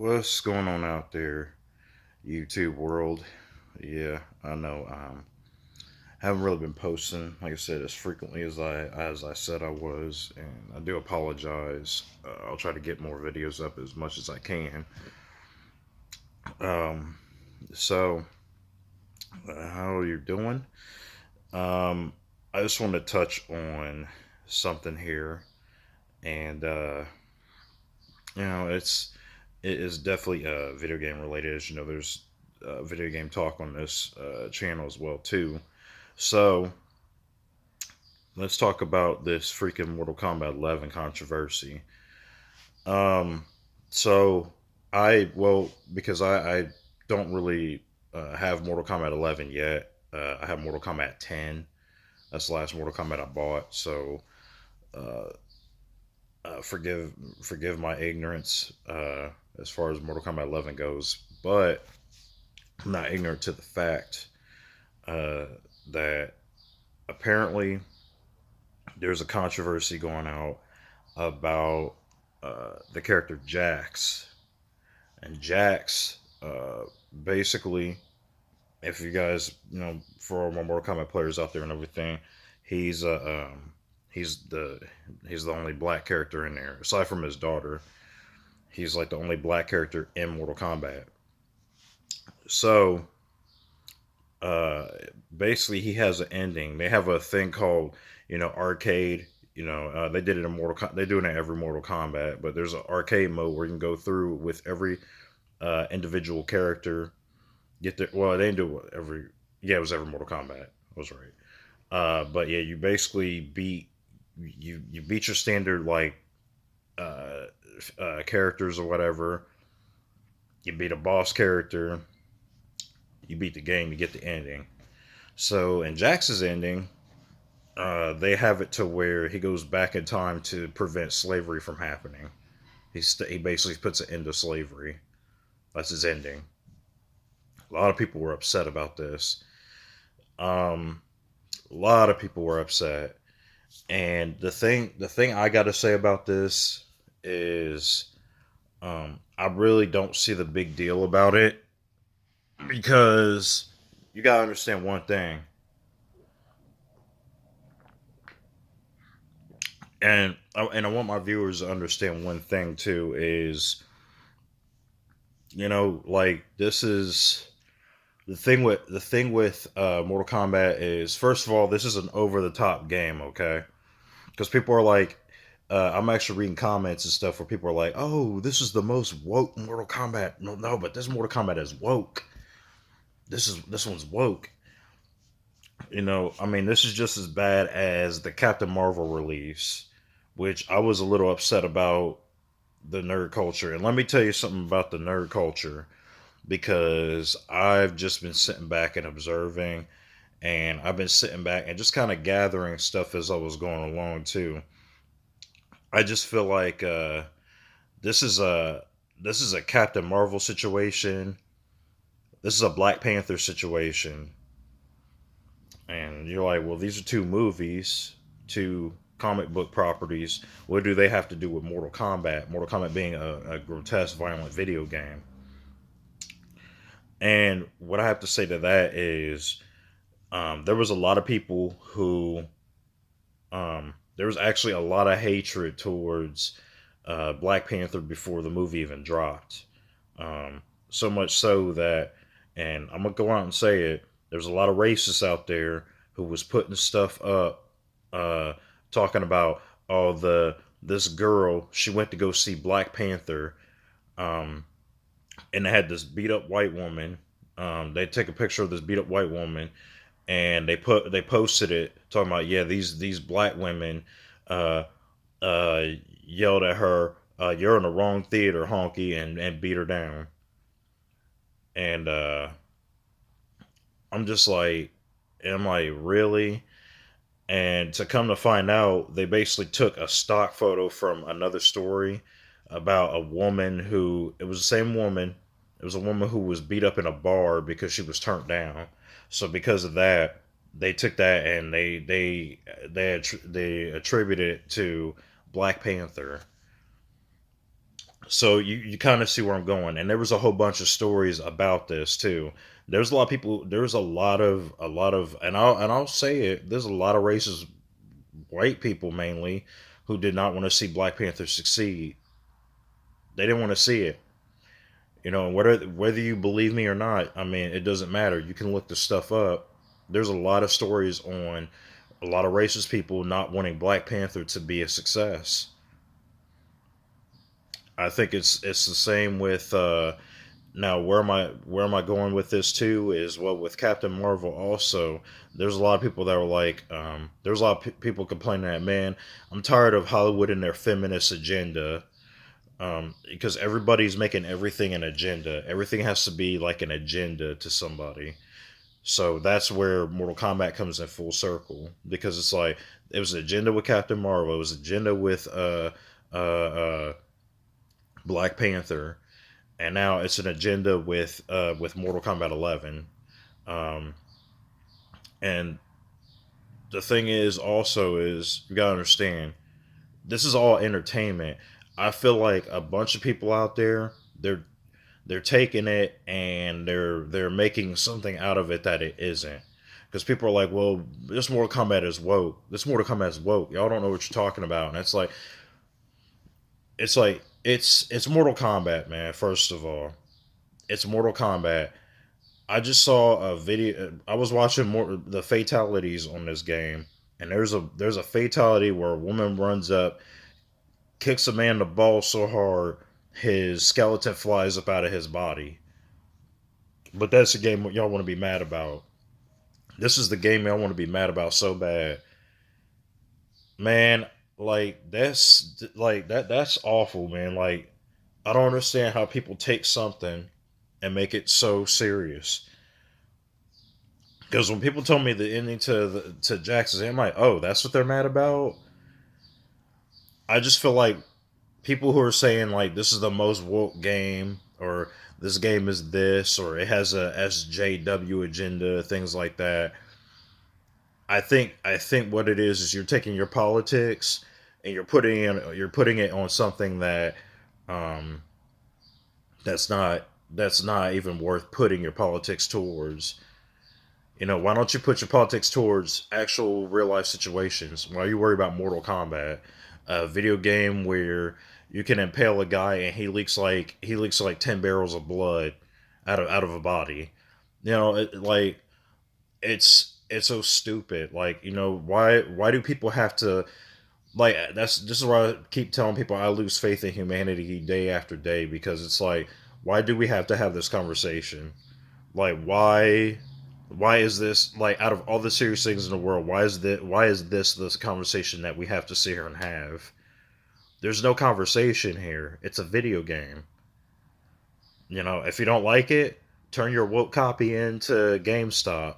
What's going on out there, YouTube world? Yeah, I know. Haven't really been posting, like I said, as frequently as I said I was, and I do apologize. I'll try to get more videos up as much as I can. Um, so how are you doing? Um, I just want to touch on something here, and it is definitely video game related. As you know, there's video game talk on this channel as well too. So let's talk about this freaking Mortal Kombat 11 controversy. Um, so because I don't really have Mortal Kombat 11 yet. I have Mortal Kombat 10. That's the last Mortal Kombat I bought. So uh, forgive my ignorance as far as Mortal Kombat 11 goes, but I'm not ignorant to the fact uh, that apparently there's a controversy going out about the character Jax. And Jax, basically, if you guys, for all my Mortal Kombat players out there and everything, he's he's the he's the only black character in there, aside from his daughter. He's like the only black character in Mortal Kombat. So, uh, basically, he has an ending. They have a thing called, arcade. They did it in they do it in every Mortal Kombat, but there's an arcade mode where you can go through with every individual character. Get there. Well, they didn't do it every. Yeah, it was every Mortal Kombat. I was right. But yeah, you basically you beat your standard like uh, characters or whatever. You beat a boss character. You beat the game. You get the ending. So in Jax's ending, they have it to where he goes back in time to prevent slavery from happening. He basically puts an end to slavery. That's his ending. A lot of people were upset about this. Um, a lot of people were upset, and the thing I got to say about this is, I really don't see the big deal about it because you gotta understand one thing, and I want my viewers to understand one thing too is, like this is the thing with Mortal Kombat is, first of all, this is an over the top game, okay? Because people are like, I'm actually reading comments and stuff where people are like, "Oh, this is the most woke Mortal Kombat." No, no, but this Mortal Kombat is woke. This one's woke. I mean, this is just as bad as the Captain Marvel release, which I was a little upset about the nerd culture. And let me tell you something about the nerd culture, because I've just been sitting back and observing, and I've been sitting back and just kind of gathering stuff as I was going along too. I just feel like this is a this is a Captain Marvel situation. This is a Black Panther situation, and you're like, well, these are two movies, two comic book properties. What do they have to do with Mortal Kombat? Mortal Kombat being a grotesque, violent video game. And what I have to say to that is, there was a lot of people who, there was actually a lot of hatred towards Black Panther before the movie even dropped. So much so that, and I'm gonna go out and say it, there's a lot of racists out there who was putting stuff up, uh, talking about, oh, the this girl, she went to go see Black Panther, um, and they had this beat up white woman. They take a picture of this beat up white woman, and they posted it talking about, yeah, these black women uh, uh, yelled at her, "You're in the wrong theater, honky," and beat her down. And I'm just like, am I really? And to come to find out, they basically took a stock photo from another story about a woman who, it was the same woman. It was a woman who was beat up in a bar because she was turned down. So because of that, they took that and they attributed it to Black Panther. So you kind of see where I'm going, and there was a whole bunch of stories about this too. There's a lot of people. There's a lot of, and I'll say it. There's a lot of racist white people mainly who did not want to see Black Panther succeed. They didn't want to see it. Whether you believe me or not, I mean, it doesn't matter. You can look this stuff up. There's a lot of stories on a lot of racist people not wanting Black Panther to be a success. I think it's the same with now where am I going with this too is, well, with Captain Marvel also. There's a lot of people that were like, there's a lot of people complaining that, man, I'm tired of Hollywood and their feminist agenda, because everybody's making everything an agenda. Everything has to be like an agenda to somebody. So that's where Mortal Kombat comes in full circle, because it's like it was an agenda with Captain Marvel, it was an agenda with Black Panther, and now it's an agenda with Mortal Kombat 11. Um, and the thing is, also, is you gotta understand, this is all entertainment. I feel like a bunch of people out there, they're taking it and they're making something out of it that it isn't. Because people are like, well, this Mortal Kombat is woke. This Mortal Kombat is woke. Y'all don't know what you're talking about. And it's Mortal Kombat, man. First of all, it's Mortal Kombat. I just saw a video. I was watching more the fatalities on this game, and there's a fatality where a woman runs up, kicks a man in the ball so hard his skeleton flies up out of his body. But that's the game y'all want to be mad about. This is the game y'all want to be mad about so bad, man. That's awful, man. Like, I don't understand how people take something and make it so serious. Because when people told me the ending to Jackson's, I'm like, oh, that's what they're mad about. I just feel like people who are saying like this is the most woke game, or this game is this, or it has a SJW agenda, things like that. I think what it is you're taking your politics and you're putting it on something that um, that's not even worth putting your politics towards. Why don't you put your politics towards actual real life situations? Why are you worried about Mortal Kombat, a video game where you can impale a guy and he leaks like 10 barrels of blood out of a body? Like, it's so stupid. Like, why do people have to, like, this is why I keep telling people I lose faith in humanity day after day, because it's like, why do we have to have this conversation? Like, why is this, like, out of all the serious things in the world, why is this conversation that we have to sit here and have? There's no conversation here. It's a video game. If you don't like it, turn your woke copy into GameStop.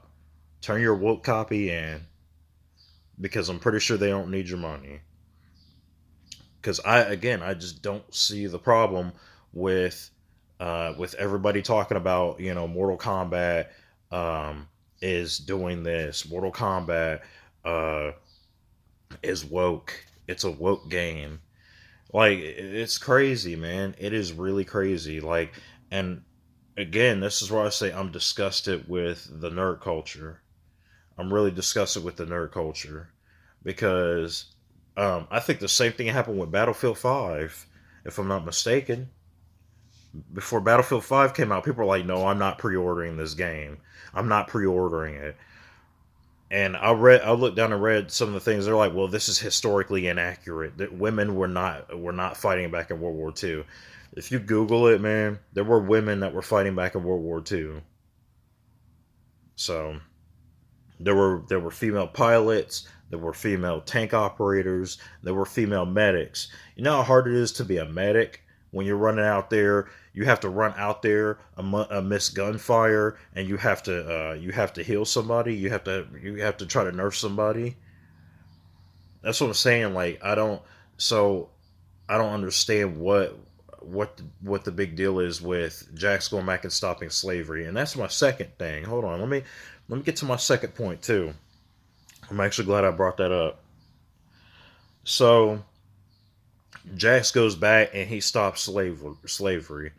Turn your woke copy in, because I'm pretty sure they don't need your money. Because I just don't see the problem with with everybody talking about, Mortal Kombat is doing this. Mortal Kombat uh, is woke. It's a woke game. Like, it's crazy, man. It is really crazy. Like, and again, this is where I say I'm disgusted with the nerd culture. I'm really disgusted with the nerd culture, because I think the same thing happened with Battlefield 5, if I'm not mistaken. Before Battlefield 5 came out, people were like, no, I'm not pre ordering this game. I'm not pre ordering it. And I looked down and read some of the things. They're like, well, this is historically inaccurate. That women were not fighting back in World War II. If you Google it, man, there were women that were fighting back in World War II. So there were female pilots, there were female tank operators, there were female medics. You know how hard it is to be a medic when you're running out there. You have to run out there amidst gunfire, and you have to heal somebody. You have to try to nurse somebody. That's what I'm saying. Like, I don't understand what the big deal is with Jax going back and stopping slavery. And that's my second thing. Hold on, let me get to my second point too. I'm actually glad I brought that up. So Jax goes back and he stops slavery.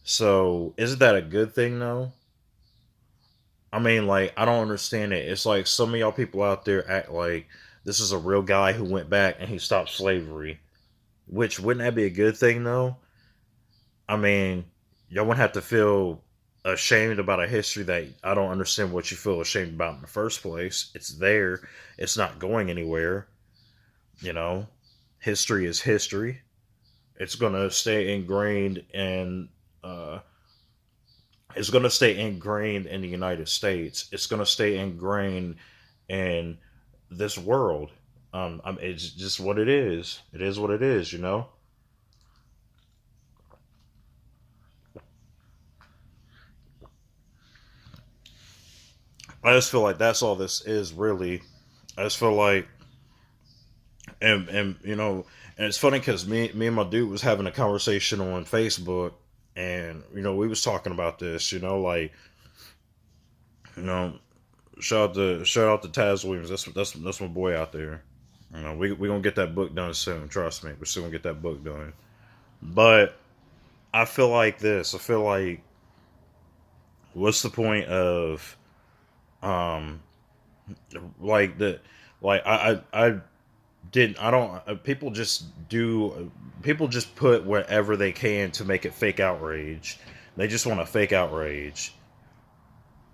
So isn't that a good thing though? I mean, like, I don't understand it. It's like some of y'all people out there act like this is a real guy who went back and he stopped slavery. Which wouldn't that be a good thing though? I mean, y'all wouldn't have to feel ashamed about a history that I don't understand what you feel ashamed about in the first place. It's there. It's not going anywhere. You know, history is history. It's gonna stay ingrained in. It's gonna stay ingrained in the United States. It's gonna stay ingrained in this world. It's just what it is. It is what it is. You know. I just feel like that's all this is really. I just feel like, and you know, and it's funny because me and my dude was having a conversation on Facebook, and you know we was talking about this. You know, like, you know, shout out to Taz Williams. That's my boy out there. You know, we gonna get that book done soon. Trust me, we're still gonna get that book done. But I feel like this. I feel like what's the point of um like the like I didn't I don't people just do people just put whatever they can to make it fake outrage. They just want to fake outrage.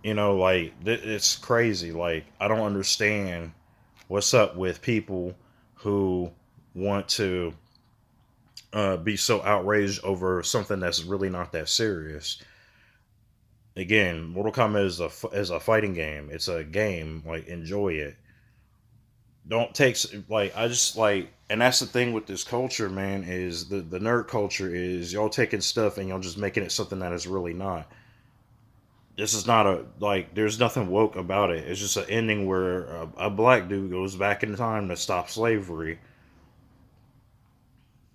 You know, like it's crazy. Like I don't understand what's up with people who want to be so outraged over something that's really not that serious. Again, Mortal Kombat is a fighting game. It's a game. Like enjoy it. Don't take like I just like, and that's the thing with this culture, man. Is the nerd culture is y'all taking stuff and y'all just making it something that is really not. This is not a like. There's nothing woke about it. It's just an ending where a black dude goes back in time to stop slavery.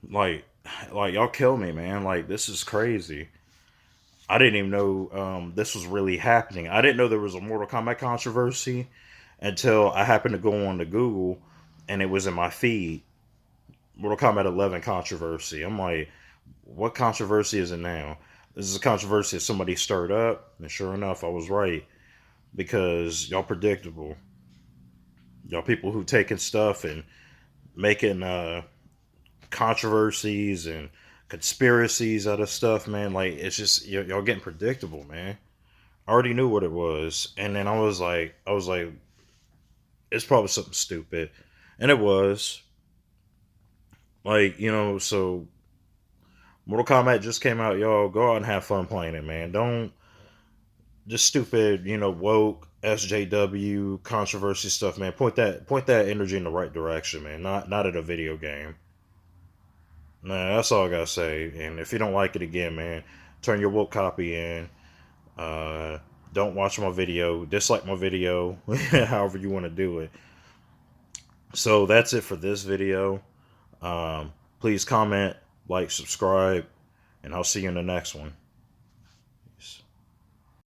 Like, like y'all kill me, man. Like this is crazy. I didn't even know this was really happening. I didn't know there was a Mortal Kombat controversy until I happened to go on to Google and it was in my feed. Mortal Kombat 11 controversy. I'm like, what controversy is it now? This is a controversy that somebody stirred up, and sure enough, I was right because y'all predictable. Y'all people who taking stuff and making controversies and conspiracies out of stuff, man. Like it's just y'all getting predictable, man. I already knew what it was, and then I was like, it's probably something stupid, and it was like, you know, so Mortal Kombat just came out, y'all. Go out and have fun playing it, man. Don't just stupid, you know, woke SJW controversy stuff, man. Point that energy in the right direction, man. Not at a video game. Nah, that's all I gotta say. And if you don't like it again, man, turn your woke copy in. Uh, don't watch my video. Dislike my video. However you want to do it. So that's it for this video. Please comment, like, subscribe, and I'll see you in the next one.